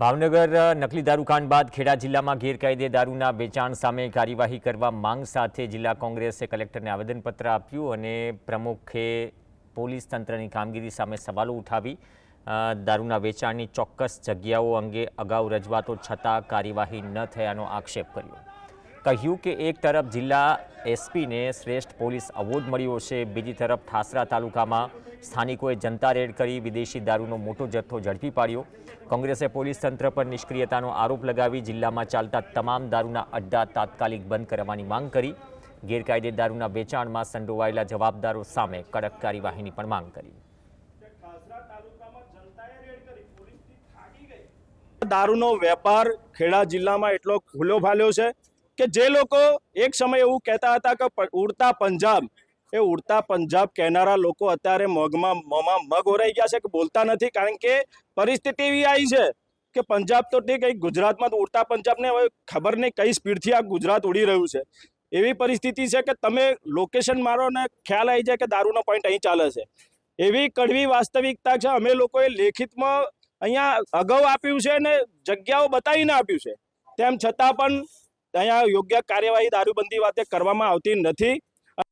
ભાવનગર નકલી દારૂકાંડ બાદ ખેડા જિલ્લામાં ગેરકાયદે દારૂના વેચાણ સામે કાર્યવાહી કરવા માંગ સાથે જિલ્લા કોંગ્રેસે કલેક્ટરને આવેદનપત્ર આપ્યું અને પ્રમુખે પોલીસ તંત્રની કામગીરી સામે સવાલો ઉઠાવી દારૂના વેચાણની ચોક્કસ જગ્યાઓ અંગે અગાઉ રજૂઆતો છતાં કાર્યવાહી ન થયાનો આક્ષેપ કર્યો। કહ્યું કે એક તરફ જિલ્લા એસપીને શ્રેષ્ઠ પોલીસ એવોર્ડ મળ્યો છે, બીજી તરફ ઠાસરા તાલુકામાં સ્થાનિકોએ જનતા રેડ કરી વિદેશી દારૂનો મોટો જથ્થો ઝડપી પાડ્યો। કોંગ્રેસે પોલીસ તંત્ર પર નિષ્ક્રિયતાનો આરોપ લગાવી જિલ્લામાં ચાલતા તમામ દારૂના અડ્ડા તાત્કાલિક બંધ કરવાની માંગ કરી। ગેરકાયદે દારૂના વેચાણમાં સંડોવાયેલા જવાબદારો સામે કડક કાર્યવાહીની પણ માંગ કરી। દારૂનો વેપાર ખેડા જિલ્લામાં એટલો ખુલ્લો ફાલ્યો છે કે જે લોકો એક સમય એવું કહેતા હતા કે ઉડતા પંજાબ, એ ઉડતા પંજાબ કહેનારા લોકો અત્યારે મોંમાં મગ ઓરાઈ ગયા છે કે બોલતા નથી, કારણ કે પરિસ્થિતિ એવી આવી છે કે પંજાબ તો ઠીક, ગુજરાતમાં તો ઉડતા પંજાબને હવે ખબર નહીં કઈ સ્પીડથી આ ગુજરાત ઉડી રહ્યું છે। એવી પરિસ્થિતિ છે કે તમે લોકેશન મારો ને ખ્યાલ આવી જાય કે દારૂનો પોઈન્ટ અહીં ચાલે છે। એવી કડવી વાસ્તવિકતા છે। અમે લોકોએ લેખિતમાં અહીંયા અગાઉ આપ્યું છે અને જગ્યાઓ બતાવીને આપ્યું છે, તેમ છતાં પણ અહીંયા યોગ્ય કાર્યવાહી દારૂબંધી વાતે કરવામાં આવતી નથી।